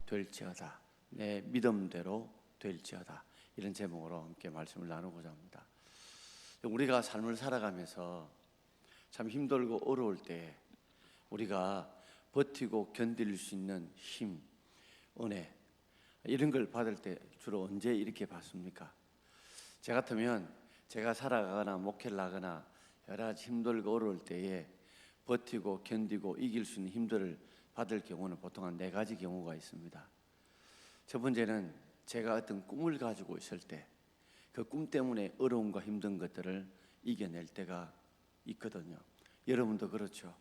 될지어다. 내 믿음대로 될지어다. 이런 제목으로 함께 말씀을 나누고자 합니다. 우리가 삶을 살아가면서 참 힘들고 어려울 때 우리가 버티고 견딜 수 있는 힘, 은혜 이런 걸 받을 때 주로 언제 이렇게 받습니까? 저 같으면 제가 살아가거나 목회를 하거나 여러 가지 힘들고 어려울 때에 버티고 견디고 이길 수 있는 힘들을 받을 경우는 보통 한 4가지 경우가 있습니다. 첫 번째는 제가 어떤 꿈을 가지고 있을 때 그 꿈 때문에 어려움과 힘든 것들을 이겨낼 때가 있거든요. 여러분도 그렇죠.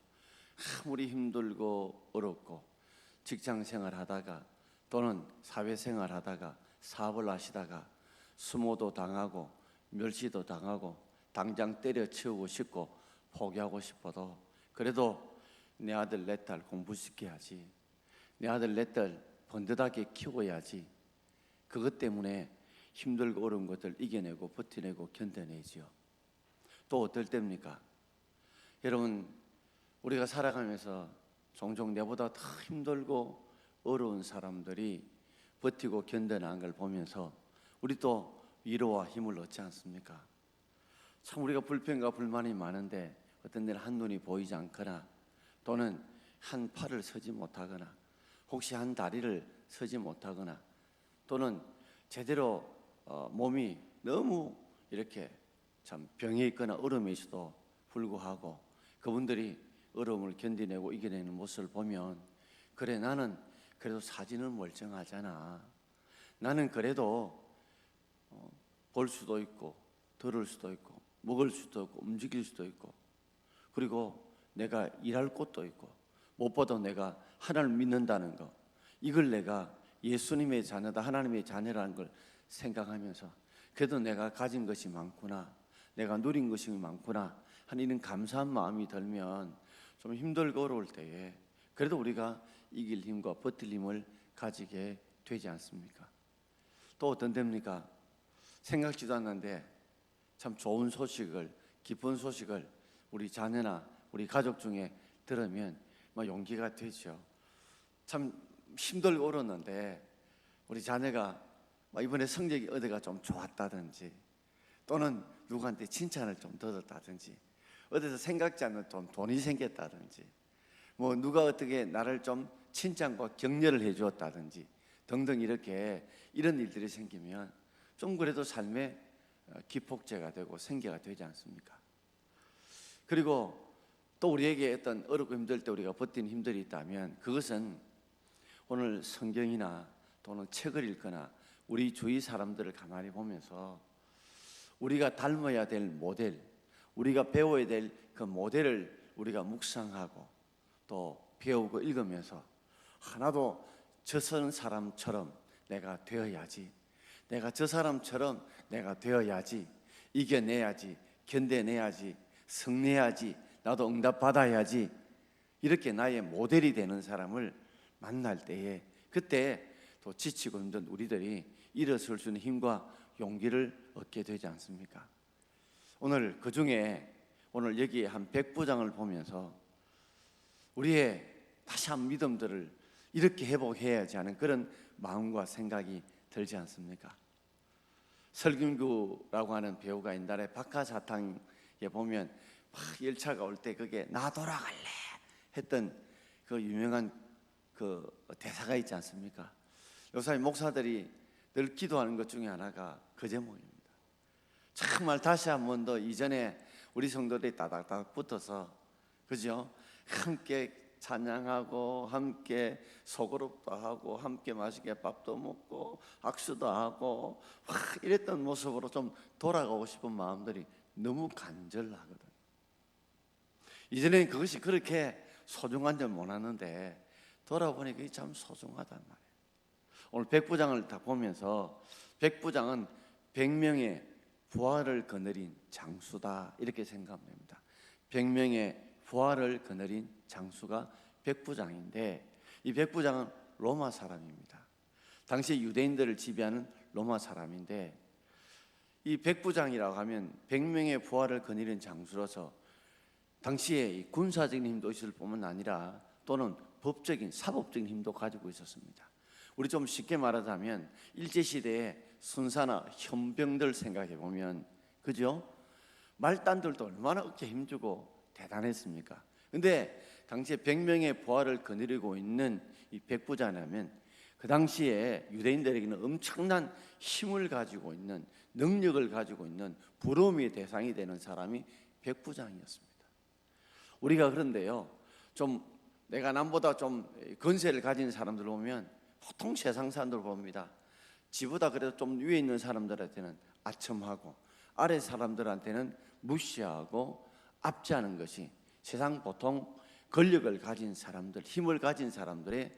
아무리 힘들고 어렵고 직장생활 하다가 또는 사회생활 하다가 사업을 하시다가 수모도 당하고 멸시도 당하고 당장 때려치우고 싶고 포기하고 싶어도 그래도 내 아들 내 딸 공부시켜야지, 내 아들 내 딸 번듯하게 키워야지, 그것 때문에 힘들고 어려운 것들 이겨내고 버텨내고 견뎌내지요. 또 어떨 때입니까? 여러분, 우리가 살아가면서 종종 내보다 더 힘들고 어려운 사람들이 버티고 견뎌나간 걸 보면서 우리 또 위로와 힘을 얻지 않습니까? 참 우리가 불평과 불만이 많은데 어떤 데는 한눈이 보이지 않거나 또는 한 팔을 서지 못하거나 혹시 한 다리를 서지 못하거나 또는 제대로 몸이 너무 이렇게 참 병에 있거나 어려움에 있어도 불구하고 그분들이 어려움을 견디내고 이겨내는 모습을 보면 그래, 나는 그래도 사지는 멀쩡하잖아. 나는 그래도 볼 수도 있고 들을 수도 있고 먹을 수도 있고 움직일 수도 있고 그리고 내가 일할 곳도 있고 무엇보다 내가 하나님을 믿는다는 거, 이걸 내가 예수님의 자녀다, 하나님의 자녀라는 걸 생각하면서 그래도 내가 가진 것이 많구나, 내가 누린 것이 많구나 하는 이런 감사한 마음이 들면 좀 힘들고 어려울 때에 그래도 우리가 이길 힘과 버틸 힘을 가지게 되지 않습니까? 또 어떤 데입니까? 생각지도 않는데 참 좋은 소식을, 기쁜 소식을 우리 자녀나 우리 가족 중에 들으면 용기가 되죠. 참 힘들고 어려웠는데 우리 자녀가 이번에 성적이 어디가 좀 좋았다든지 또는 누구한테 칭찬을 좀 들었다든지 어디서 생각지 않는 좀 돈이 생겼다든지 누가 어떻게 나를 좀 칭찬과 격려를 해주었다든지 등등 이렇게 이런 일들이 생기면 좀 그래도 삶의 기폭제가 되고 생계가 되지 않습니까? 그리고 또 우리에게 어떤 어렵고 힘들 때 우리가 버티는 힘들이 있다면 그것은 오늘 성경이나 또는 책을 읽거나 우리 주위 사람들을 가만히 보면서 우리가 닮아야 될 모델, 우리가 배워야 될 그 모델을 우리가 묵상하고 또 배우고 읽으면서 하나도 저 사람처럼 내가 되어야지, 내가 저 사람처럼 내가 되어야지, 이겨내야지, 견뎌내야지, 승리해야지, 나도 응답받아야지, 이렇게 나의 모델이 되는 사람을 만날 때에 그때 또 지치고 힘든 우리들이 일어설 수 있는 힘과 용기를 얻게 되지 않습니까? 오늘 그 중에 오늘 여기 한 100부장을 보면서 우리의 다시 한 믿음들을 이렇게 회복해야지 하는 그런 마음과 생각이 들지 않습니까? 설경구라고 하는 배우가 옛날에 박하사탕에 보면 막 열차가 올 때 그게 나 돌아갈래 했던 그 유명한 그 대사가 있지 않습니까? 요새 목사들이 늘 기도하는 것 중에 하나가 그 제목입니다. 정말 다시 한 번 더 이전에 우리 성도들이 따닥따닥 붙어서 그죠? 함께 찬양하고 함께 소그룹도 하고 함께 맛있게 밥도 먹고 악수도 하고 막 이랬던 모습으로 좀 돌아가고 싶은 마음들이 너무 간절하거든. 이전에는 그것이 그렇게 소중한 줄 몰랐는데 돌아보니 그게 참 소중하단 말이에요. 오늘 백부장을 다 보면서 백부장은 100명의 부활을 거느린 장수다 이렇게 생각하면 됩니다. 100명의 부활을 거느린 장수가 백부장인데 이 백부장은 로마 사람입니다. 당시 유대인들을 지배하는 로마 사람인데 이 백부장이라고 하면 100명의 부활을 거느린 장수로서 당시에 이 군사적인 힘도 있을 뿐만 아니라 또는 법적인 사법적인 힘도 가지고 있었습니다. 우리 좀 쉽게 말하자면 일제시대의 순사나 현병들 생각해 보면, 그죠? 말단들도 얼마나 어깨 힘주고 대단했습니까? 근데 당시에 100명의 부하를 거느리고 있는 이 백부장이라면 그 당시에 유대인들에게는 엄청난 힘을 가지고 있는, 능력을 가지고 있는 부러움의 대상이 되는 사람이 백부장이었습니다. 우리가 그런데요, 좀 내가 남보다 좀 권세를 가진 사람들 보면 보통 세상 사람들 봅니다. 지보다 그래도 좀 위에 있는 사람들한테는 아첨하고 아래 사람들한테는 무시하고 압제하는 것이 세상 보통 권력을 가진 사람들, 힘을 가진 사람들의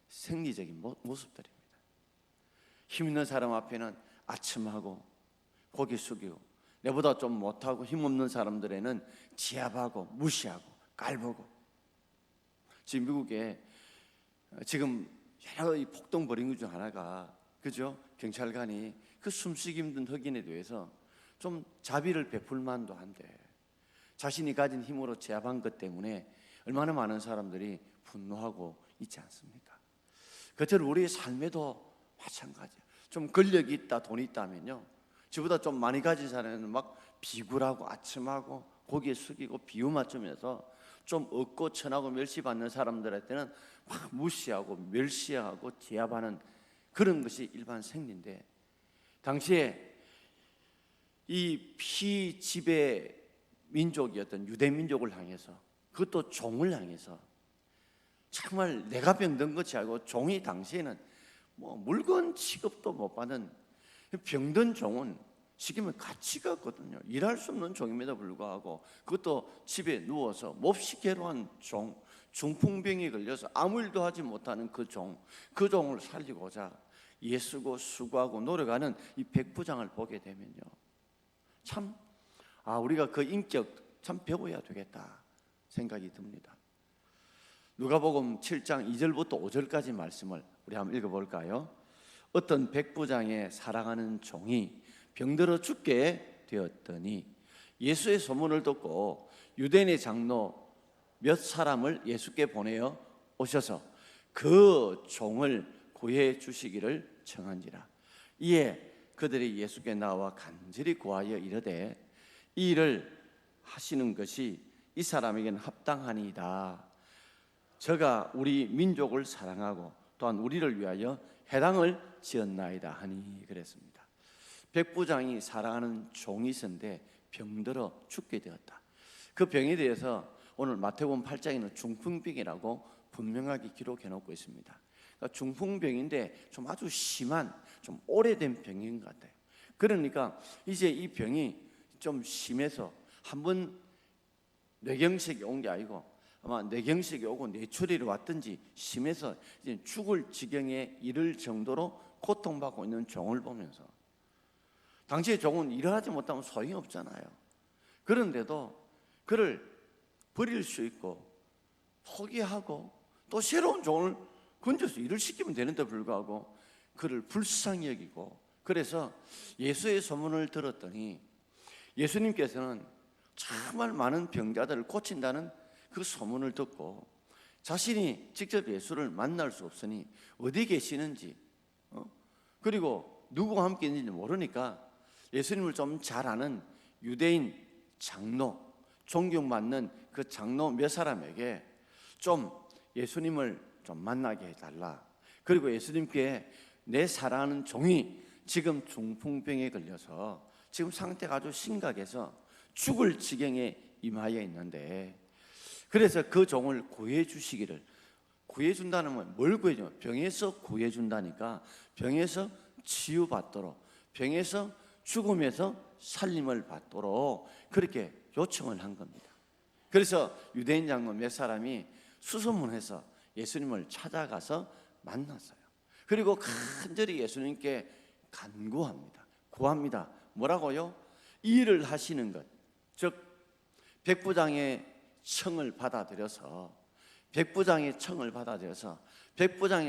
생리적인 모습들입니다. 힘 있는 사람 앞에는 아첨하고 고개 숙이고, 내보다 좀 못하고 힘없는 사람들에는 지압하고 무시하고 깔보고. 지금 미국에 지금 여러 폭동 벌인 것 중 하나가, 그죠? 경찰관이 그 숨쉬기 힘든 흑인에 대해서 좀 자비를 베풀 만도 한데 자신이 가진 힘으로 제압한 것 때문에 얼마나 많은 사람들이 분노하고 있지 않습니까? 그처럼 우리의 삶에도 마찬가지예요. 좀 권력이 있다, 돈이 있다면요, 저보다 좀 많이 가진 사람은 막 비굴하고 아첨하고 고개 숙이고 비유 맞추면서 좀 얻고 천하고 멸시받는 사람들한테는 막 무시하고 멸시하고 제압하는 그런 것이 일반 생리인데, 당시에 이 피지배 민족이었던 유대 민족을 향해서, 그것도 종을 향해서 정말 내가 병든 것이 아니고, 종이 당시에는 뭐 물건 취급도 못 받는 병든 종은 쉽게 말하면 가치가 없거든요. 일할 수 없는 종임에도 불구하고, 그것도 집에 누워서 몹시 괴로운 종, 중풍병에 걸려서 아무 일도 하지 못하는 그 종을 살리고자 애쓰고 수고하고 노력하는 이 백부장을 보게 되면요, 참 우리가 그 인격 참 배워야 되겠다 생각이 듭니다. 누가복음 7장 2절부터 5절까지 말씀을 우리 한번 읽어볼까요? 어떤 백부장의 사랑하는 종이 병들어 죽게 되었더니 예수의 소문을 듣고 유대인의 장로 몇 사람을 예수께 보내어 오셔서 그 종을 구해 주시기를 청한지라. 이에 그들이 예수께 나와 간절히 구하여 이르되 이 일을 하시는 것이 이 사람에게는 합당하니이다. 저가 우리 민족을 사랑하고 또한 우리를 위하여 회당을 지었나이다 하니 그랬습니다. 백부장이 사랑하는 종이 있었는데 병들어 죽게 되었다. 그 병에 대해서 오늘 마태복음 8장에는 중풍병이라고 분명하게 기록해 놓고 있습니다. 그러니까 중풍병인데 좀 아주 심한, 좀 오래된 병인 것 같아요. 그러니까 이제 이 병이 좀 심해서 한번 뇌경색이 온 게 아니고 아마 뇌경색이 오고 뇌출혈이 왔든지 심해서 이제 죽을 지경에 이를 정도로 고통받고 있는 종을 보면서, 당시에 종은 일을 하지 못하면 소용이 없잖아요. 그런데도 그를 버릴 수 있고 포기하고 또 새로운 종을 건져서 일을 시키면 되는데 불구하고 그를 불쌍히 여기고, 그래서 예수의 소문을 들었더니 예수님께서는 정말 많은 병자들을 고친다는 그 소문을 듣고 자신이 직접 예수를 만날 수 없으니 어디 계시는지 그리고 누구와 함께 있는지 모르니까 예수님을 좀 잘 아는 유대인 장로, 존경받는 그 장로 몇 사람에게 좀 예수님을 좀 만나게 해달라. 그리고 예수님께 내 사랑하는 종이 지금 중풍병에 걸려서 지금 상태가 아주 심각해서 죽을 지경에 임하여 있는데, 그래서 그 종을 구해 주시기를. 구해준다는 건 뭘 구해주냐? 병에서 구해준다니까 병에서 치유받도록, 병에서 죽음에서 살림을 받도록 그렇게 요청을 한 겁니다. 그래서 유대인 장로 몇 사람이 수소문해서 예수님을 찾아가서 만났어요. 그리고 간절히 예수님께 간구합니다. 구합니다. 뭐라고요? 이 일을 하시는 것, 즉 백부장의 청을 받아들여서 백부장이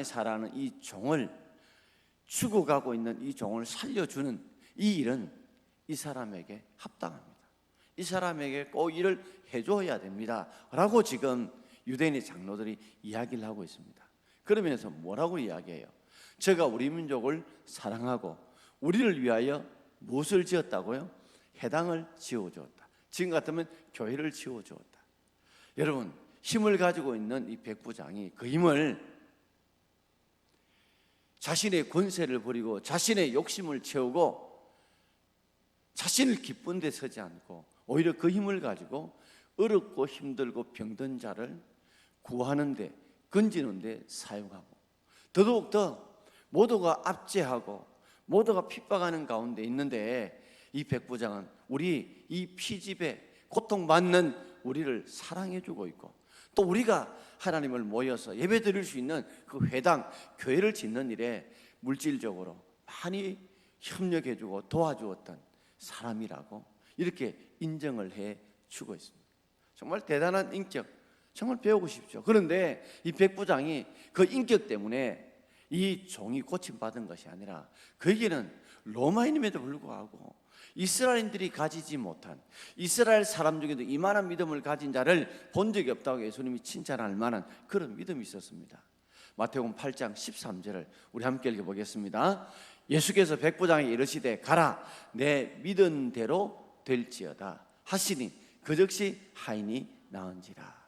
사랑하는 이 종을, 죽어가고 있는 이 종을 살려주는 이 일은 이 사람에게 합당합니다. 이 사람에게 꼭 일을 해줘야 됩니다 라고 지금 유대인의 장로들이 이야기를 하고 있습니다. 그러면서 뭐라고 이야기해요? 저가 우리 민족을 사랑하고 우리를 위하여 무엇을 지었다고요? 회당을 지어주었다. 지금 같으면 교회를 지어주었다. 여러분, 힘을 가지고 있는 이 백부장이 그 힘을 자신의 권세를 버리고 자신의 욕심을 채우고 자신을 기쁜 데 서지 않고 오히려 그 힘을 가지고 어렵고 힘들고 병든 자를 구하는 데, 건지는 데 사용하고, 더더욱더 모두가 압제하고 모두가 핍박하는 가운데 있는데 이 백부장은 우리 이 피집에 고통받는 우리를 사랑해주고 있고, 또 우리가 하나님을 모여서 예배드릴 수 있는 그 회당, 교회를 짓는 일에 물질적으로 많이 협력해주고 도와주었던 사람이라고 이렇게 인정을 해주고 있습니다. 정말 대단한 인격, 정말 배우고 싶죠. 그런데 이 백부장이 그 인격 때문에 이 종이 고침받은 것이 아니라 그에게는 로마인임에도 불구하고 이스라엘인들이 가지지 못한, 이스라엘 사람 중에도 이만한 믿음을 가진 자를 본 적이 없다고 예수님이 칭찬할 만한 그런 믿음이 있었습니다. 마태복음 8장 13절을 우리 함께 읽어보겠습니다. 예수께서 백부장에게 이르시되 가라, 내 믿은 대로 될지어다 하시니 그즉시 하인이 나은지라.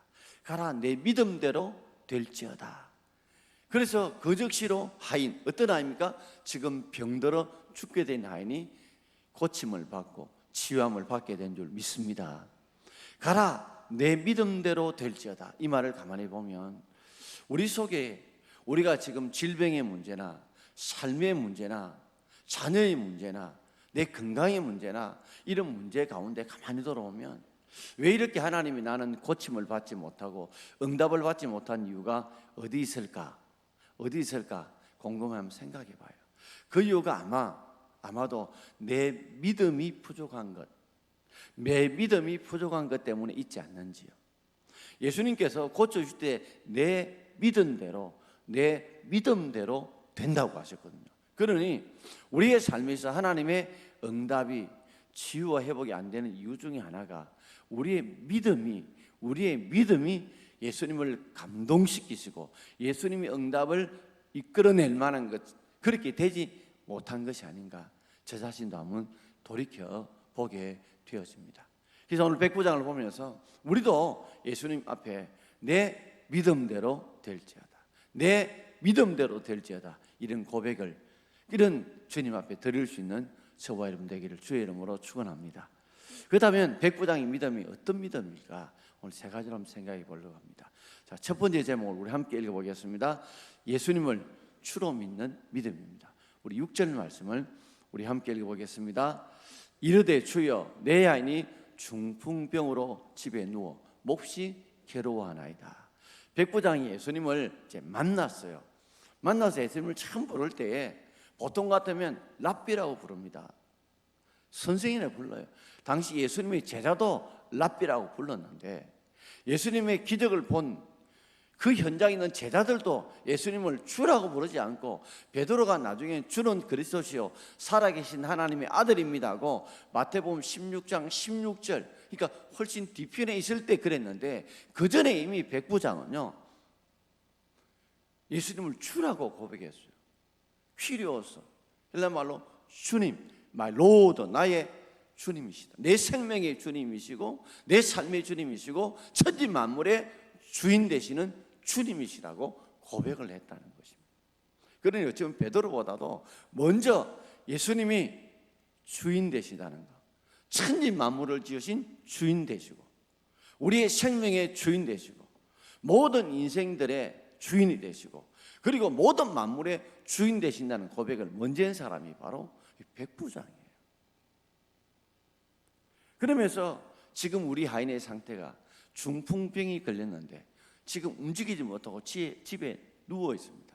가라, 내 믿음대로 될지어다. 그래서 그즉시로 하인, 어떤 하인입니까? 지금 병들어 죽게 된 하인이 고침을 받고 치유함을 받게 된 줄 믿습니다. 가라, 내 믿음대로 될지어다. 이 말을 가만히 보면 우리 속에 우리가 지금 질병의 문제나 삶의 문제나 자녀의 문제나 내 건강의 문제나 이런 문제 가운데 가만히 돌아오면 왜 이렇게 하나님이 나는 고침을 받지 못하고 응답을 받지 못한 이유가 어디 있을까? 어디 있을까? 궁금하면 생각해 봐요. 그 이유가 아마도 내 믿음이 부족한 것, 내 믿음이 부족한 것 때문에 있지 않는지요. 예수님께서 고쳐주실 때 내 믿음대로, 내 믿음대로 된다고 하셨거든요. 그러니 우리의 삶에서 하나님의 응답이 치유와 회복이 안 되는 이유 중에 하나가 우리의 믿음이 예수님을 감동시키시고 예수님이 응답을 이끌어낼 만한 것, 그렇게 되지 못한 것이 아닌가, 저 자신도 한번 돌이켜 보게 되어집니다. 그래서 오늘 백부장을 보면서 우리도 예수님 앞에 내 믿음대로 될지어다, 내 믿음대로 될지어다, 이런 고백을, 이런 주님 앞에 드릴 수 있는 저와 여러분 되기를 주의 이름으로 축원합니다. 그렇다면 백부장의 믿음이 어떤 믿음일까? 오늘 세 가지로 한번 생각해 보려고 합니다. 자, 첫 번째 제목을 우리 함께 읽어보겠습니다. 예수님을 주로 믿는 믿음입니다. 우리 6절 말씀을 우리 함께 읽어보겠습니다. 이르되 주여, 내 아인이 중풍병으로 집에 누워 몹시 괴로워하나이다. 백부장이 예수님을 이제 만났어요. 만나서 예수님을 처음 부를 때에 보통 같으면 랍비라고 부릅니다. 선생이라 불러요. 당시 예수님의 제자도 랍비라고 불렀는데 예수님의 기적을 본 그 현장에 있는 제자들도 예수님을 주라고 부르지 않고 베드로가 나중에 주는 그리스도시요 살아계신 하나님의 아들입니다 하고 마태복음 16장 16절, 그러니까 훨씬 뒤편에 있을 때 그랬는데 그 전에 이미 백부장은요 예수님을 주라고 고백했어요. 퀴리오스, 헬라 말로 주님, 마이 로드, 나의 주님이시다. 내 생명의 주님이시고 내 삶의 주님이시고 천지 만물의 주인 되시는 주님이시라고 고백을 했다는 것입니다. 그러니 어쩌면 베드로보다도 먼저 예수님이 주인 되시다는 것, 천지 만물을 지으신 주인 되시고 우리의 생명의 주인 되시고 모든 인생들의 주인이 되시고 그리고 모든 만물의 주인 되신다는 고백을 먼저 한 사람이 바로 백부장이에요. 그러면서 지금 우리 하인의 상태가 중풍병이 걸렸는데 지금 움직이지 못하고 집에 누워 있습니다.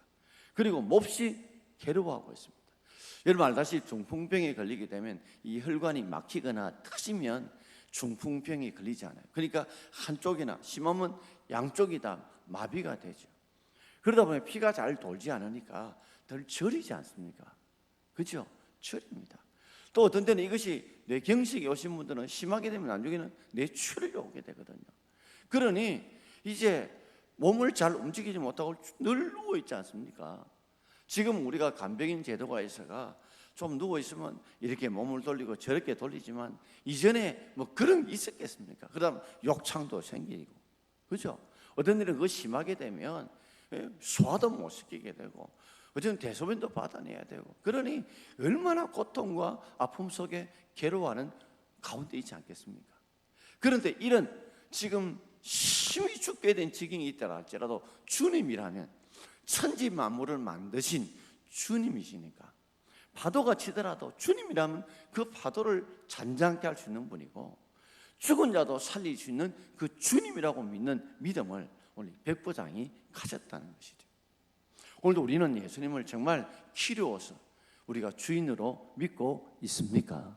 그리고 몹시 괴로워하고 있습니다. 여러분 알다시피 중풍병에 걸리게 되면 이 혈관이 막히거나 터지면 중풍병이 걸리지 않아요. 그러니까 한쪽이나 심하면 양쪽이 다 마비가 되죠. 그러다 보면 피가 잘 돌지 않으니까 덜 저리지 않습니까? 그렇죠? 저립니다. 또 어떤 때는 이것이 뇌경색이 오신 분들은 심하게 되면 나중에는 뇌출혈이 오게 되거든요. 그러니 이제 몸을 잘 움직이지 못하고 늘 누워 있지 않습니까? 지금 우리가 간병인 제도가 있어가 좀 누워있으면 이렇게 몸을 돌리고 저렇게 돌리지만 이전에 뭐 그런 게 있었겠습니까? 그다음 욕창도 생기고, 그죠? 어떤 일은 그거 심하게 되면 소화도 못 시키게 되고, 어쩌면 대소변도 받아내야 되고, 그러니 얼마나 고통과 아픔 속에 괴로워하는 가운데 있지 않겠습니까? 그런데 이런 지금 심히 죽게 된 지경이 있다 할지라도 주님이라면 천지 만물을 만드신 주님이시니까 파도가 치더라도 주님이라면 그 파도를 잔잔케 할 수 있는 분이고, 죽은 자도 살릴 수 있는 그 주님이라고 믿는 믿음을 오늘 백부장이 가졌다는 것이죠. 오늘도 우리는 예수님을 정말 키려워서 우리가 주인으로 믿고 있습니까?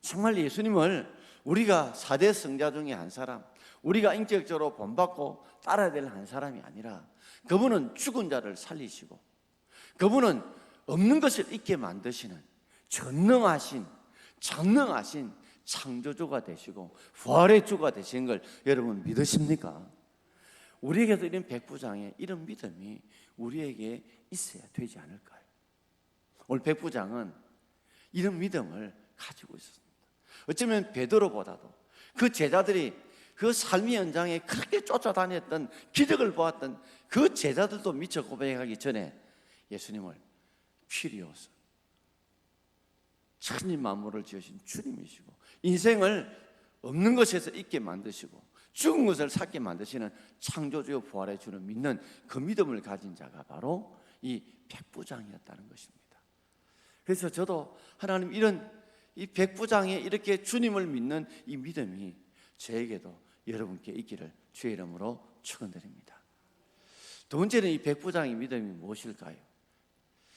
정말 예수님을 우리가 4대 성자 중에 한 사람, 우리가 인격적으로 본받고 따라야 될 한 사람이 아니라 그분은 죽은 자를 살리시고, 그분은 없는 것을 있게 만드시는 전능하신 장능하신 창조주가 되시고 부활의 주가 되신 걸 여러분 믿으십니까? 우리에게도 이런 백부장의 이런 믿음이 우리에게 있어야 되지 않을까요? 오늘 백부장은 이런 믿음을 가지고 있었습니다. 어쩌면 베드로보다도 그 제자들이 그 삶의 현장에 그렇게 쫓아다녔던, 기적을 보았던 그 제자들도 미처 고백하기 전에 예수님을 필요해서 천지 만물을 지으신 주님이시고, 인생을 없는 것에서 있게 만드시고 죽은 것을 살게 만드시는 창조주요 부활의 주를 믿는 그 믿음을 가진 자가 바로 이 백부장이었다는 것입니다. 그래서 저도 하나님 이런 이 백부장의 이렇게 주님을 믿는 이 믿음이 저에게도 여러분께 있기를 주의 이름으로 축원드립니다. 두 번째는 이 백부장의 믿음이 무엇일까요?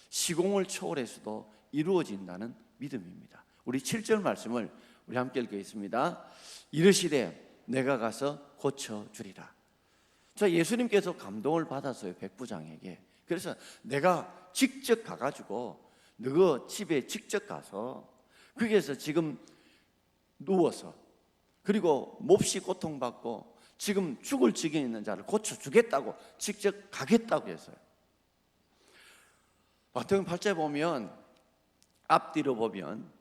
시공을 초월해서도 이루어진다는 믿음입니다. 우리 7절 말씀을 우리 함께 읽겠습니다. 이르시되 내가 가서 고쳐주리라. 저 예수님께서 감동을 받았어요, 백부장에게. 그래서 내가 직접 가가지고 너 집에 직접 가서 거기에서 지금 누워서 그리고 몹시 고통받고 지금 죽을 지경에 있는 자를 고쳐주겠다고 직접 가겠다고 했어요. 마태복음 8장 보면 앞뒤로 보면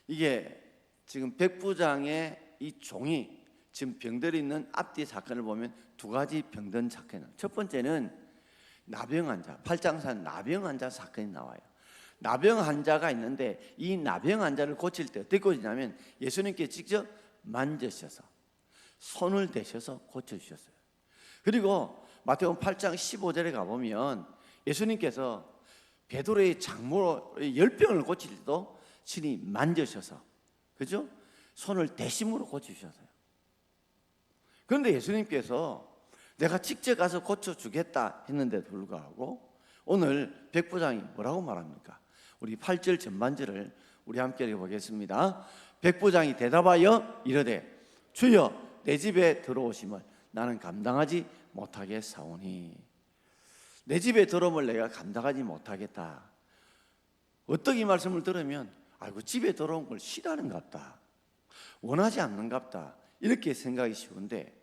이게 지금 백부장의 이 종이 지금 병들어 있는 앞뒤 사건을 보면 두 가지 병든 사건이에요. 첫 번째는 나병 환자, 팔장산 나병 환자 사건이 나와요. 나병 환자가 있는데 이 나병 환자를 고칠 때 어떻게 고치냐면 예수님께 직접 만지셔서 손을 대셔서 고쳐주셨어요. 그리고 마태복음 8장 15절에 가보면 예수님께서 베드로의 장모의 열병을 고칠 때도 친히 만지셔서, 그죠? 손을 대심으로 고치셨어요. 그런데 예수님께서 내가 직접 가서 고쳐주겠다 했는데도 불구하고 오늘 백부장이 뭐라고 말합니까? 우리 8절 전반절을 우리 함께 읽어보겠습니다. 백부장이 대답하여 이르되 주여 내 집에 들어오심을 나는 감당하지 못하겠사오니. 내 집에 들어오면 내가 감당하지 못하겠다. 어떻게 이 말씀을 들으면 아이고 집에 들어온 걸 싫어하는갑다, 원하지 않는갑다 이렇게 생각이 쉬운데,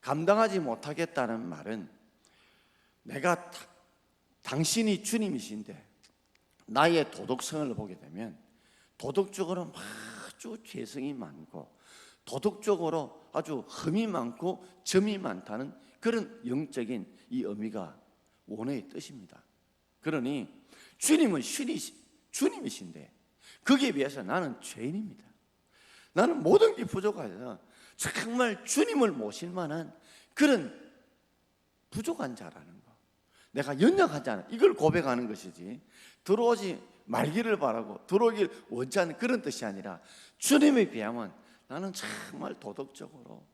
감당하지 못하겠다는 말은 내가 당신이 주님이신데 나의 도덕성을 보게 되면 도덕적으로 아주 죄성이 많고 도덕적으로 아주 흠이 많고 점이 많다는 그런 영적인 이 의미가 원어의 뜻입니다. 그러니 주님은 주님이신데 거기에 비해서 나는 죄인입니다. 나는 모든 게 부족해서 정말 주님을 모실 만한 그런 부족한 자라는 거, 내가 연약하지 않아, 이걸 고백하는 것이지 들어오지 말기를 바라고 들어오길 원치 않는 그런 뜻이 아니라 주님에 비하면 나는 정말 도덕적으로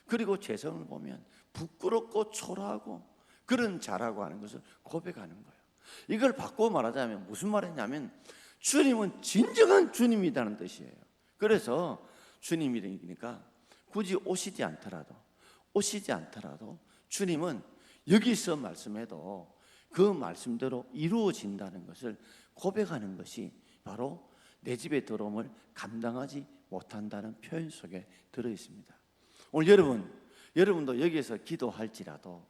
그리고 죄성을 보면 부끄럽고 초라하고 그런 자라고 하는 것을 고백하는 거예요. 이걸 바꾸어 말하자면 무슨 말이냐면 주님은 진정한 주님이라는 뜻이에요. 그래서 주님이니까 굳이 오시지 않더라도 주님은 여기서 말씀해도 그 말씀대로 이루어진다는 것을 고백하는 것이 바로 내 집에 들어옴을 감당하지 못한다는 표현 속에 들어있습니다. 오늘 여러분도 여기서 기도할지라도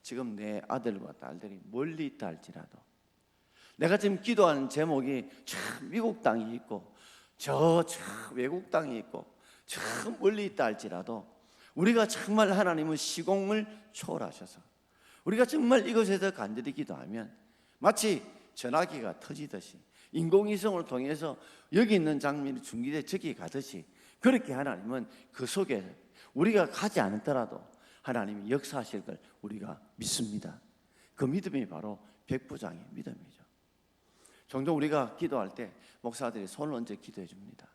지금 내 아들과 딸들이 멀리 있다 할지라도, 내가 지금 기도하는 제목이 저 미국 땅이 있고 저 외국 땅이 있고 저 멀리 있다 할지라도, 우리가 정말 하나님은 시공을 초월하셔서 우리가 정말 이곳에서 간절히 기도하면 마치 전화기가 터지듯이 인공위성을 통해서 여기 있는 장면이 중기돼 저기 가듯이, 그렇게 하나님은 그 속에 우리가 가지 않더라도 하나님이 역사하실 걸 우리가 믿습니다. 그 믿음이 바로 백부장의 믿음이죠. 종종 우리가 기도할 때 목사들이 손을 얹어 기도해 줍니다.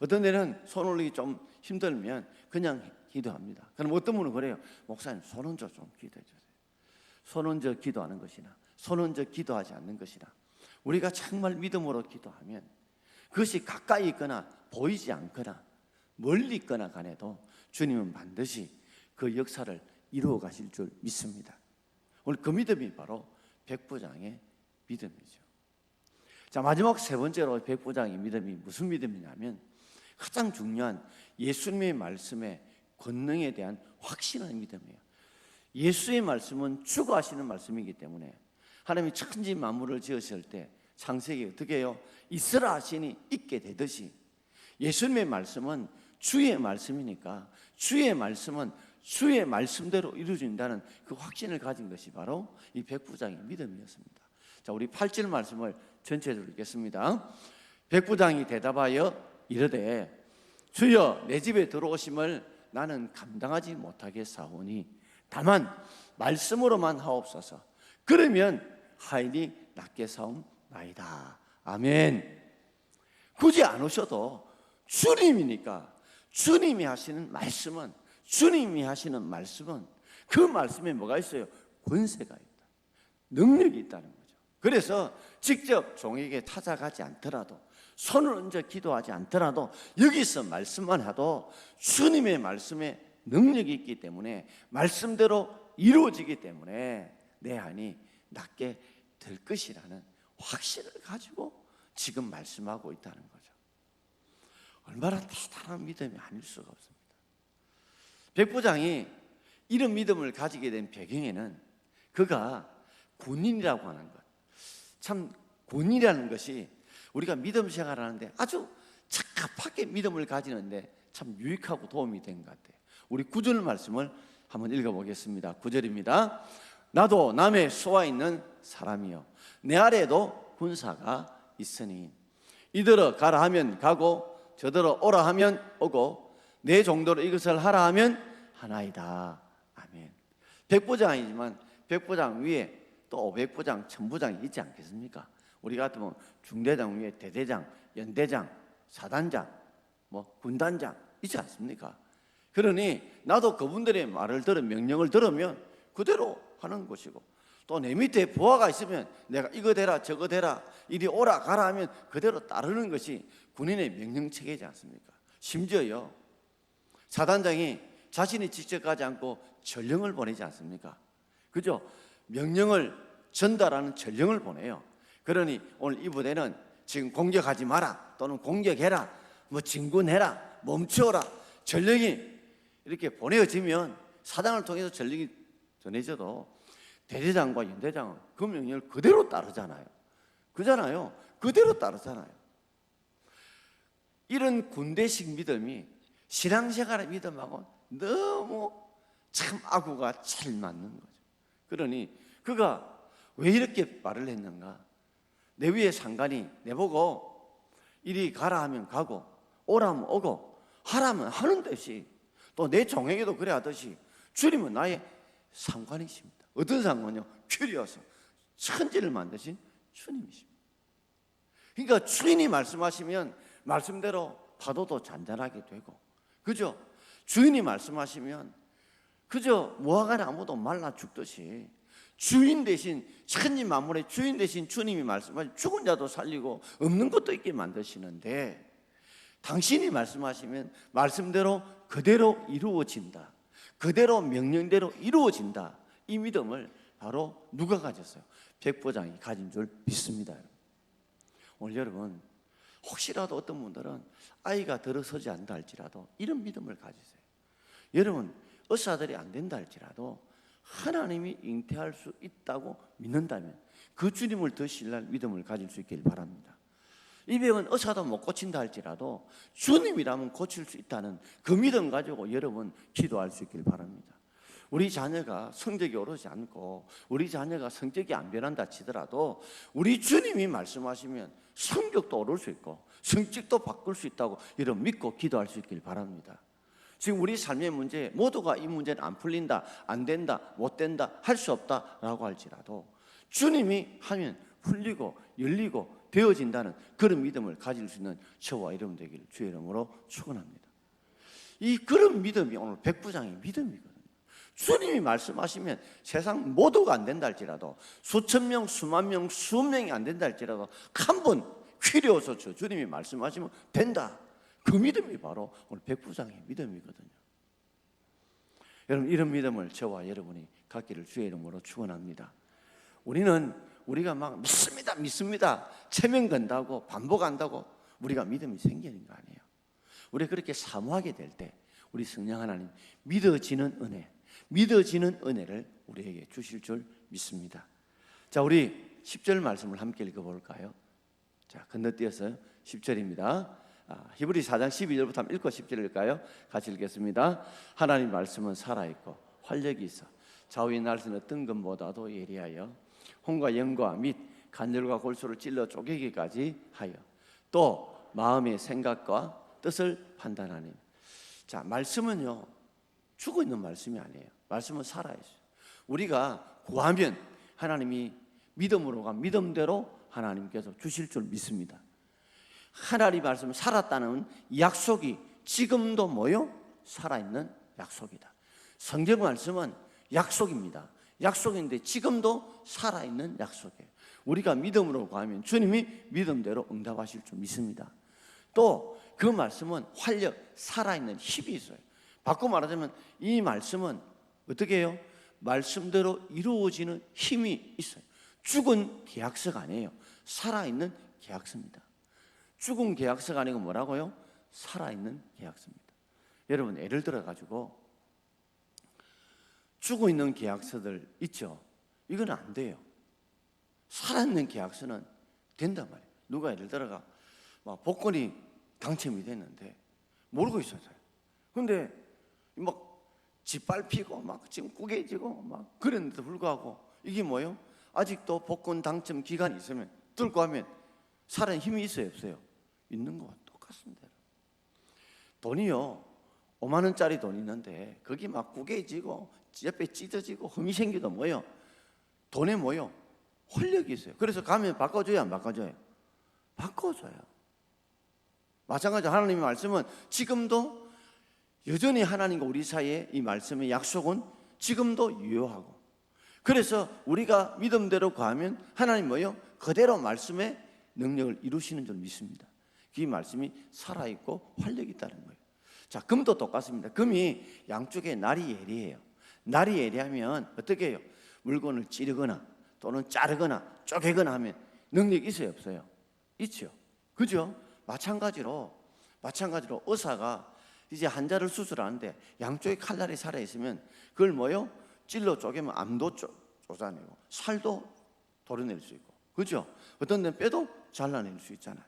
어떤 데는 손 올리기 좀 힘들면 그냥 기도합니다. 그럼 어떤 분은 그래요. 목사님 손 얹어 좀 기도해 주세요. 손 얹어 기도하는 것이나 손 얹어 기도하지 않는 것이나, 우리가 정말 믿음으로 기도하면 그것이 가까이 있거나 보이지 않거나 멀리 있거나 간에도 주님은 반드시 그 역사를 이루어 가실 줄 믿습니다. 오늘 그 믿음이 바로 백부장의 믿음이죠. 자, 마지막 세 번째로 백부장의 믿음이 무슨 믿음이냐면, 가장 중요한 예수님의 말씀의 권능에 대한 확신의 믿음이에요. 예수의 말씀은 주거하시는 말씀이기 때문에 하나님이 천지 만물을 지으실 때 창세기 어떻게 해요? 있으라 하시니 있게 되듯이, 예수님의 말씀은 주의 말씀이니까 주의 말씀은 주의 말씀대로 이루어진다는 그 확신을 가진 것이 바로 이 백부장의 믿음이었습니다. 자, 우리 8절 말씀을 전체적으로 읽겠습니다. 백부장이 대답하여 이르되 주여 내 집에 들어오심을 나는 감당하지 못하겠사오니 다만 말씀으로만 하옵소서. 그러면 하인이 낫게 사옵나이다. 아멘. 굳이 안 오셔도 주님이니까 주님이 하시는 말씀은, 주님이 하시는 말씀은 그 말씀에 뭐가 있어요? 권세가 있다, 능력이 있다는 거죠. 그래서 직접 종에게 찾아가지 않더라도, 손을 얹어 기도하지 않더라도 여기서 말씀만 해도 주님의 말씀에 능력이 있기 때문에 말씀대로 이루어지기 때문에 내 안이 낫게 될 것이라는 확신을 가지고 지금 말씀하고 있다는 거죠. 얼마나 대단한 믿음이 아닐 수가 없습니다. 백부장이 이런 믿음을 가지게 된 배경에는 그가 군인이라고 하는 것, 참 군인이라는 것이 우리가 믿음 생활하는데 아주 적합하게 믿음을 가지는데 참 유익하고 도움이 된 것 같아요. 우리 9절 말씀을 한번 읽어보겠습니다. 9절입니다. 나도 남의 쏘아 있는 사람이요 내 아래에도 군사가 있으니 이들어 가라 하면 가고 저들어 오라 하면 오고 내 정도로 이것을 하라 하면 하나이다. 아멘. 백부장이지만 백부장 위에 또 오백부장, 천부장이 있지 않겠습니까? 우리 같으면 중대장 위에 대대장, 연대장, 사단장, 군단장 있지 않습니까? 그러니 나도 그분들의 말을 들으면, 명령을 들으면 그대로 하는 것이고, 또 내 밑에 부하가 있으면 내가 이거 되라 저거 되라 이리 오라 가라 하면 그대로 따르는 것이 군인의 명령체계이지 않습니까? 심지어요, 사단장이 자신이 직접 가지 않고 전령을 보내지 않습니까? 그죠? 명령을 전달하는 전령을 보내요. 그러니 오늘 이 부대는 지금 공격하지 마라 또는 공격해라, 진군해라, 멈추어라, 전령이 이렇게 보내어지면 사장을 통해서 전령이 전해져도 대대장과 연대장은 그 명령을 그대로 따르잖아요. 그잖아요. 그대로 따르잖아요. 이런 군대식 믿음이 신앙생활의 믿음하고 너무 참 아구가 잘 맞는 거죠. 그러니 그가 왜 이렇게 말을 했는가? 내 위에 상관이 내보고 이리 가라 하면 가고 오라면 오고 하라면 하는 듯이, 또 내 종에게도 그래 하듯이 주님은 나의 상관이십니다. 어떤 상관이요? 큐리어서 천지를 만드신 주님이십니다. 그러니까 주인이 말씀하시면 말씀대로 파도도 잔잔하게 되고, 그죠? 주인이 말씀하시면 그저 무화과 나무도 말라 죽듯이 주인 대신, 천지 만물의 주인 대신 주님이 말씀하시면 죽은 자도 살리고 없는 것도 있게 만드시는데, 당신이 말씀하시면 말씀대로 그대로 이루어진다, 그대로 명령대로 이루어진다. 이 믿음을 바로 누가 가졌어요? 백부장이 가진 줄 믿습니다. 오늘 여러분, 혹시라도 어떤 분들은 아이가 들어서지 않는다 할지라도 이런 믿음을 가지세요. 여러분, 의사들이 안 된다 할지라도 하나님이 잉태할 수 있다고 믿는다면 그 주님을 더 신뢰할 믿음을 가질 수 있길 바랍니다. 이 병은 의사도 못 고친다 할지라도 주님이라면 고칠 수 있다는 그 믿음 가지고 여러분 기도할 수 있길 바랍니다. 우리 자녀가 성적이 오르지 않고 우리 자녀가 성적이 안 변한다 치더라도 우리 주님이 말씀하시면 성적도 오를 수 있고 성적도 바꿀 수 있다고 이런 믿고 기도할 수 있길 바랍니다. 지금 우리 삶의 문제 모두가 이 문제는 안 풀린다, 안 된다, 못 된다, 할 수 없다라고 할지라도 주님이 하면 풀리고 열리고 되어진다는 그런 믿음을 가질 수 있는 저와 여러분 되기를 주의 이름으로 축원합니다. 이 그런 믿음이 오늘 백부장의 믿음이거든요. 주님이 말씀하시면 세상 모두가 안 된다 할지라도 수천 명, 수만 명, 수억 명이 안 된다 할지라도 한 번 퀴리어서 주님이 말씀하시면 된다. 그 믿음이 바로 오늘 백부장의 믿음이거든요. 여러분 이런 믿음을 저와 여러분이 갖기를 주의 이름으로 축원합니다. 우리가 막 믿습니다 체면 건다고 반복한다고 우리가 믿음이 생기는 거 아니에요. 우리가 그렇게 사모하게 될 때 우리 성령 하나님 믿어지는 은혜를 우리에게 주실 줄 믿습니다. 자, 우리 10절 말씀을 함께 읽어볼까요? 자, 건너뛰어서 10절입니다. 히브리 4장 12절부터 한번 읽고 10절일까요? 같이 읽겠습니다. 하나님 말씀은 살아있고 활력이 있어 좌우의 날선 어떤 것보다도 예리하여 혼과 영과 및 간절과 골수를 찔러 쪼개기까지 하여 또 마음의 생각과 뜻을 판단하니. 자, 말씀은요 죽어 있는 말씀이 아니에요. 말씀은 살아있어요. 우리가 구하면 하나님이 믿음으로가 믿음대로 하나님께서 주실 줄 믿습니다. 하나님 말씀은 살았다는 약속이 지금도 뭐요? 살아있는 약속이다. 성경 말씀은 약속입니다. 약속인데 지금도 살아있는 약속이에요. 우리가 믿음으로 구하면 주님이 믿음대로 응답하실 줄 믿습니다. 또 그 말씀은 활력, 살아있는 힘이 있어요. 바꿔 말하자면 이 말씀은 어떻게 해요? 말씀대로 이루어지는 힘이 있어요. 죽은 계약서가 아니에요. 살아있는 계약서입니다. 죽은 계약서가 아니고 뭐라고요? 살아있는 계약서입니다. 여러분 예를 들어 가지고 죽어 있는 계약서들 있죠. 이건 안 돼요. 살아있는 계약서는 된단 말이에요. 누가 예를 들어가 막 복권이 당첨이 됐는데 모르고 있었어요. 근데 막 짓밟히고 막 지금 꾸겨지고 막 그랬는데도 불구하고 이게 뭐예요? 아직도 복권 당첨 기간이 있으면 들고 하면 살아있는 힘이 있어요, 없어요? 있는 거와 똑같습니다. 돈이요 5만 원짜리 돈 있는데 거기 막 꾸겨지고 옆에 찢어지고 흠이 생기도 뭐예요? 돈에 뭐예요? 활력이 있어요. 그래서 가면 바꿔줘요, 안 바꿔줘요? 바꿔줘요. 마찬가지로 하나님의 말씀은 지금도 여전히 하나님과 우리 사이에 이 말씀의 약속은 지금도 유효하고, 그래서 우리가 믿음대로 구하면 하나님 뭐예요? 그대로 말씀의 능력을 이루시는 줄 믿습니다. 이 말씀이 살아있고 활력이 있다는 거예요. 자, 금도 똑같습니다. 금이 양쪽에 날이 예리해요. 날이 예리하면 어떻게 해요? 물건을 찌르거나 또는 자르거나 쪼개거나 하면 능력이 있어요, 없어요? 있죠. 그죠? 마찬가지로 의사가 이제 환자를 수술하는데 양쪽에 칼날이 살아있으면 그걸 뭐요? 찔러 쪼개면 암도 쪼자내고 살도 도려낼 수 있고, 그죠? 어떤 데는 뼈도 잘라낼 수 있잖아요.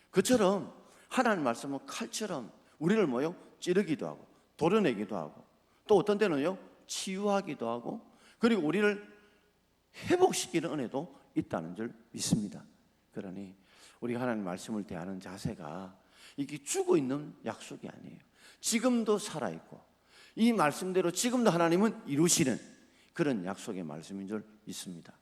그처럼 하나님 말씀은 칼처럼 우리를 뭐요? 찌르기도 하고 도려내기도 하고 또 어떤 데는요 치유하기도 하고 그리고 우리를 회복시키는 은혜도 있다는 줄 믿습니다. 그러니 우리가 하나님 말씀을 대하는 자세가 이게 죽어 있는 약속이 아니에요. 지금도 살아있고 이 말씀대로 지금도 하나님은 이루시는 그런 약속의 말씀인 줄 믿습니다.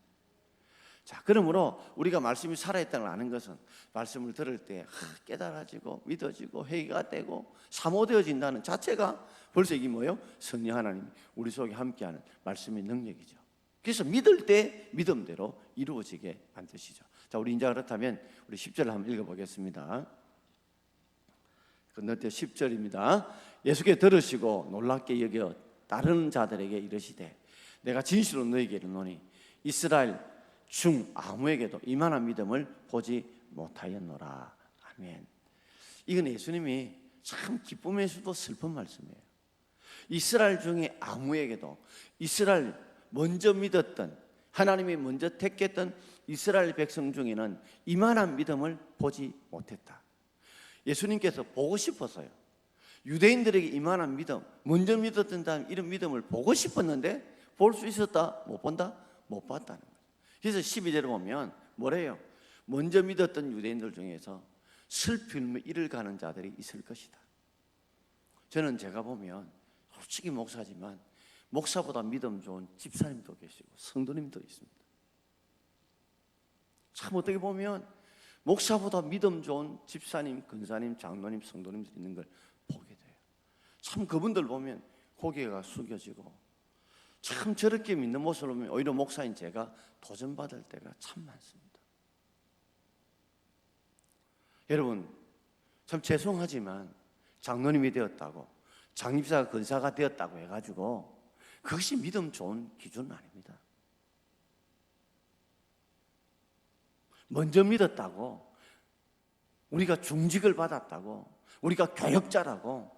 자, 그러므로 우리가 말씀이 살아있다는 걸 아는 것은 말씀을 들을 때 깨달아지고 믿어지고 회개가 되고 사모되어진다는 자체가 벌써 이게 뭐예요? 성령 하나님이 우리 속에 함께하는 말씀의 능력이죠. 그래서 믿을 때 믿음대로 이루어지게 만드시죠. 자, 우리 이제 그렇다면 우리 10절을 한번 읽어보겠습니다. 건너뛰어 10절입니다. 예수께 들으시고 놀랍게 여겨 다른 자들에게 이르시되 내가 진실로 너희에게 이르노니 이스라엘 중 아무에게도 이만한 믿음을 보지 못하였노라. 아멘. 이건 예수님이 참 기쁨에서도 슬픈 말씀이에요. 이스라엘 중에 아무에게도 이스라엘 먼저 믿었던, 하나님이 먼저 택했던 이스라엘 백성 중에는 이만한 믿음을 보지 못했다. 예수님께서 보고 싶어서요. 유대인들에게 이만한 믿음, 먼저 믿었던 사람 이런 믿음을 보고 싶었는데 볼 수 있었다? 못 본다? 못 봤다는 거예요. 그래서 12절에 보면 뭐래요? 먼저 믿었던 유대인들 중에서 슬픔의 일을 가는 자들이 있을 것이다. 저는 제가 보면 솔직히 목사지만 목사보다 믿음 좋은 집사님도 계시고 성도님도 있습니다. 참 어떻게 보면 목사보다 믿음 좋은 집사님, 근사님, 장로님, 성도님들 있는 걸 보게 돼요. 참 그분들 보면 고개가 숙여지고 참 저렇게 믿는 모습을 보면 오히려 목사인 제가 도전받을 때가 참 많습니다. 여러분 참 죄송하지만 장로님이 되었다고 장집사가 근사가 되었다고 해가지고 그것이 믿음 좋은 기준은 아닙니다. 먼저 믿었다고 우리가 중직을 받았다고 우리가 교역자라고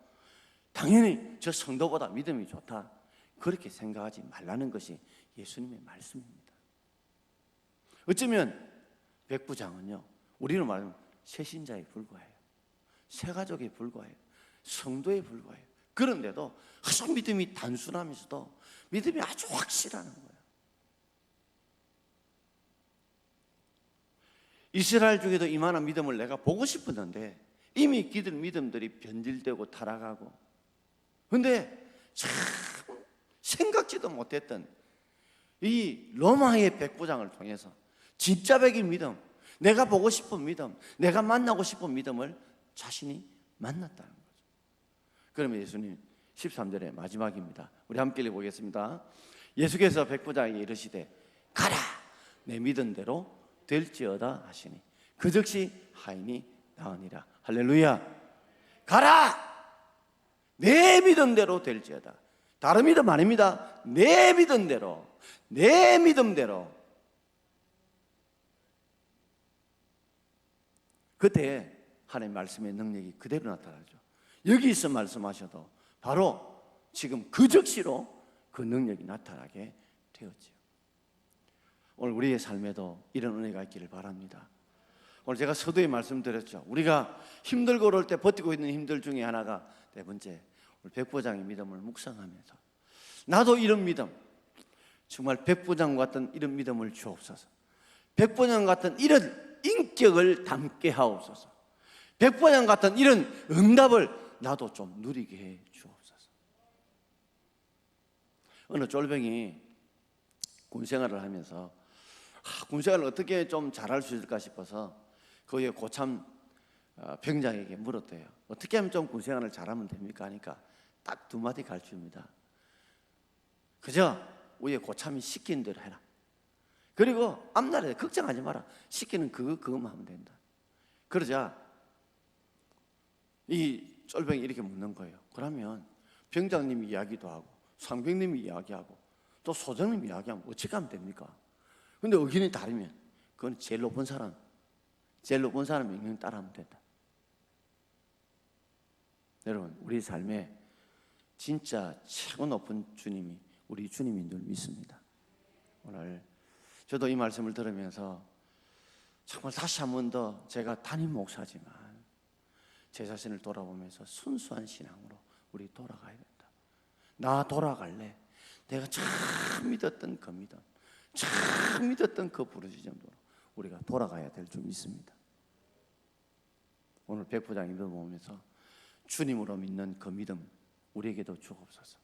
당연히 저 성도보다 믿음이 좋다 그렇게 생각하지 말라는 것이 예수님의 말씀입니다. 어쩌면 백부장은요 우리는 말하면 새신자에 불과해요. 새가족에 불과해요. 성도에 불과해요. 그런데도 아주 믿음이 단순하면서도 믿음이 아주 확실하는 거예요. 이스라엘 중에도 이만한 믿음을 내가 보고 싶었는데 이미 기들 믿음들이 변질되고 타락하고 근데 참 생각지도 못했던 이 로마의 백부장을 통해서 진짜 백인 믿음, 내가 보고 싶은 믿음, 내가 만나고 싶은 믿음을 자신이 만났다는 거죠. 그러면 예수님 13절의 마지막입니다. 우리 함께 읽어보겠습니다. 예수께서 백부장에게 이르시되 가라 내 믿은 대로 될지어다 하시니 그 즉시 하인이 나으니라. 할렐루야. 가라 내 믿은 대로 될지어다. 다른 믿음 아닙니다. 내 믿은 대로, 내 믿음대로. 그때 하나님의 말씀의 능력이 그대로 나타나죠. 여기서 말씀하셔도 바로 지금 그 즉시로 그 능력이 나타나게 되었지요. 오늘 우리의 삶에도 이런 은혜가 있기를 바랍니다. 오늘 제가 서두에 말씀드렸죠. 우리가 힘들고 그럴 때 버티고 있는 힘들 중에 하나가 네 번째, 우리 백부장의 믿음을 묵상하면서 나도 이런 믿음, 정말 백부장 같은 이런 믿음을 주옵소서. 백부장 같은 이런 인격을 담게 하옵소서. 백부장 같은 이런 응답을 나도 좀 누리게 해 주옵소서. 어느 쫄병이 군생활을 하면서 군생활을 어떻게 좀 잘할 수 있을까 싶어서 거기에 고참 병장에게 물었대요. 어떻게 하면 좀 군생활을 잘하면 됩니까? 하니까 딱 두 마디 가르칩니다. 그저 우리 고참이 시키는 대로 해라. 그리고 앞날에 걱정하지 마라. 시키는 그거만 하면 된다. 그러자 이 쫄병이 이렇게 묻는 거예요. 그러면 병장님이 이야기도 하고 상병님이 이야기하고 또 소장님이 이야기하면 어떻게 하면 됩니까? 근데 의견이 다르면 그건 제일 높은 사람 명령 따라하면 된다. 여러분 우리 삶에 진짜 최고 높은 주님이 우리 주님인 줄 믿습니다. 오늘 저도 이 말씀을 들으면서 정말 다시 한 번 더 제가 담임 목사지만 제 자신을 돌아보면서 순수한 신앙으로 우리 돌아가야 된다. 나 돌아갈래. 내가 참 믿었던 그 믿음, 참 믿었던 그 부르짖음으로 우리가 돌아가야 될 줄 믿습니다. 오늘 백부장 믿음 보면서 주님으로 믿는 그 믿음 우리에게도 주옵소서.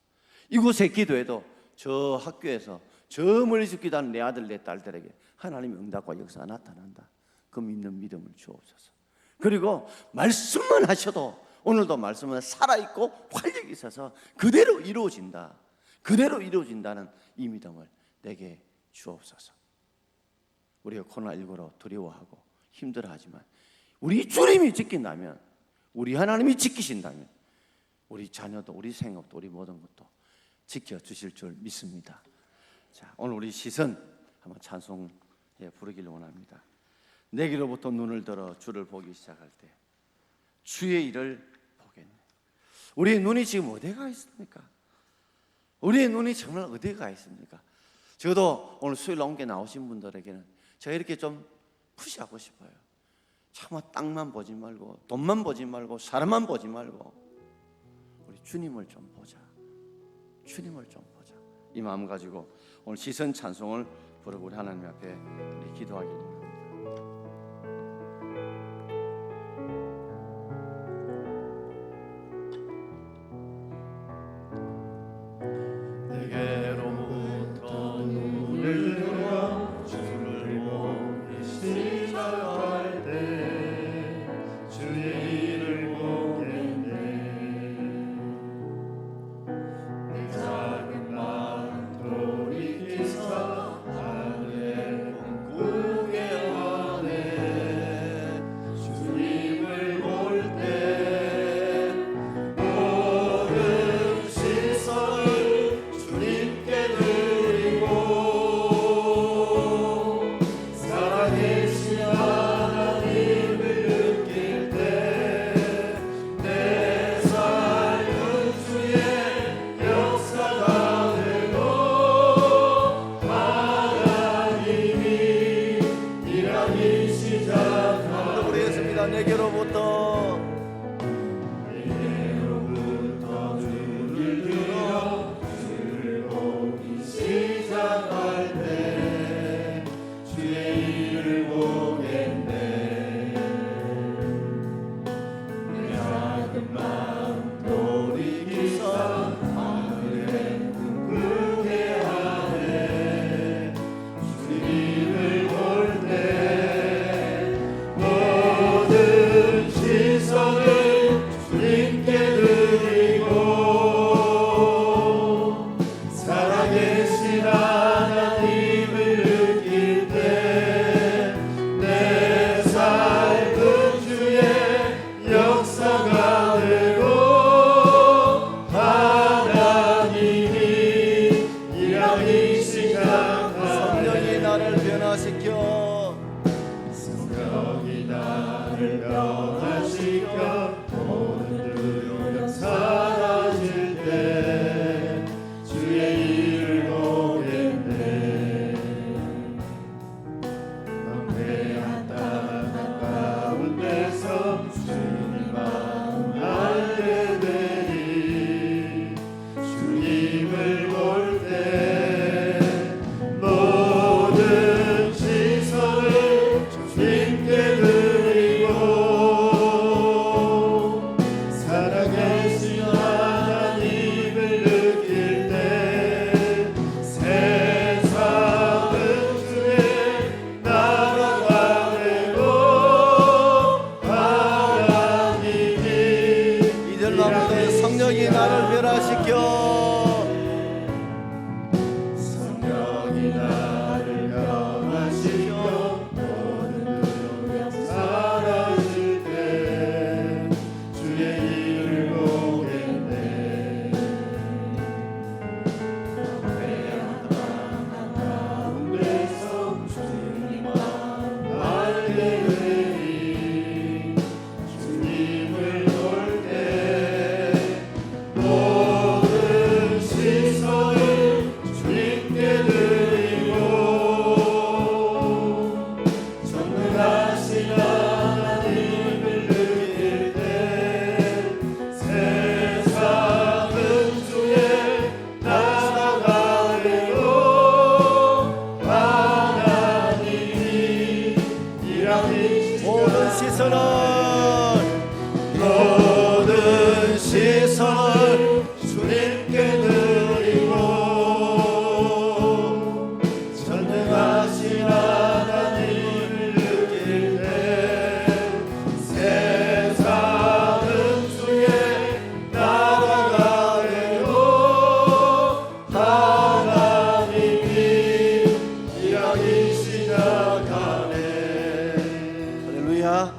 이곳에 기도해도 저 학교에서 저 멀리서 기도하는 내 아들 내 딸들에게 하나님의 응답과 역사가 나타난다. 그 믿는 믿음을 주옵소서. 그리고 말씀만 하셔도 오늘도 말씀은 살아있고 활력이 있어서 그대로 이루어진다. 그대로 이루어진다는 이 믿음을 내게 주옵소서. 우리가 코로나19로 두려워하고 힘들어하지만 우리 주님이 지킨다면, 우리 하나님이 지키신다면 우리 자녀도 우리 생업도 우리 모든 것도 지켜주실 줄 믿습니다. 자, 오늘 우리 시선 한번 찬송에 부르기를 원합니다. 내게로부터 눈을 들어 주를 보기 시작할 때 주의 일을 보겠네. 우리의 눈이 지금 어디가 있습니까? 우리의 눈이 정말 어디에 가 있습니까? 저도 오늘 수요일 함께 나오신 분들에게는 제가 이렇게 좀 푸시하고 싶어요. 정말 땅만 보지 말고, 돈만 보지 말고, 사람만 보지 말고, 우리 주님을 좀 보자. 주님을 좀 보자. 이 마음 가지고 오늘 시선 찬송을 부르고 우리 하나님 앞에 우리 기도하기를 원합니다. 내게로부터 눈을 들어 주를 보기 시작할 때 주의 일을 보겠네. 내 작은 마음 돌이키서 하늘의 꿈꾸게 하네. 주님을 볼 때 모든 시선을 주님께 드리고 살아계신 하나님을 느낄 때 내 삶은 주의 역사가 되고 하나님이 일하기 시작하네. 모르겠습니다. 내게로부터 눈을 들어 주를 보기 시작할 때 주의 일을 보겠네. 내 작은 마음 돌이키서 하늘의 꿈꾸게 하네. 주님을 볼 때 모든 시선을 주님께 드리고 살아계신 하나님을 느낄 때 내 삶은 주의 역사가 되고 하나님이 일하기 시작하네. 성령이 나를 변화시켜 성령이 나를 변화시켜 모든 두려움 사라질 때 주의 일을 보겠네. 험해한 땅 가운데서 주님 마음 알게 되니 주님을 볼 때 모든 시선을 주님께 드리고 살아계신 하나님을 느낄 때 세상은 주의 나라가 되고 하나님이 이들 가운데 성령이 나를 변화시켜 성령이 나를 변화시켜 모든 두려움 사라질 때 주의 일을 보겠네. 험해한 땅 가운데서 주님 마음 알게 되니 주님을 볼 때 모든 시선을 주님께 드리고 전능하신 하나님을 느낄 때 세상은 주의 나라가 되고 하나님이 일하기 모든 시선을 주님께 드리고 전능하신 하나님을 느낄 때 세상은 주의 나라가 되고 하나님이 일하기 시작하네. 할렐루야.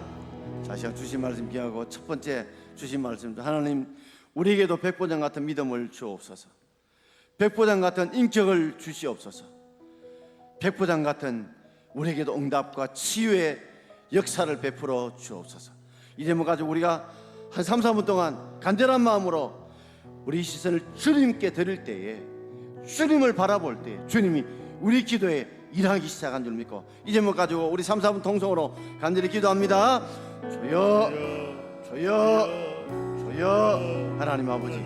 자, 시간 주신 말씀 기하고 첫 번째 주신 말씀도 하나님 우리에게도 백보장 같은 믿음을 주옵소서. 백보장 같은 인격을 주시옵소서. 백보장 같은 우리에게도 응답과 치유의 역사를 베풀어 주옵소서. 이 제목 가지고 우리가 한 3, 4분 동안 간절한 마음으로 우리 시선을 주님께 드릴 때에, 주님을 바라볼 때 주님이 우리 기도에 일하기 시작한 줄 믿고 이 제목 가지고 우리 3, 4분 통성으로 간절히 기도합니다. 주여 주여 주여. 하나님 아버지,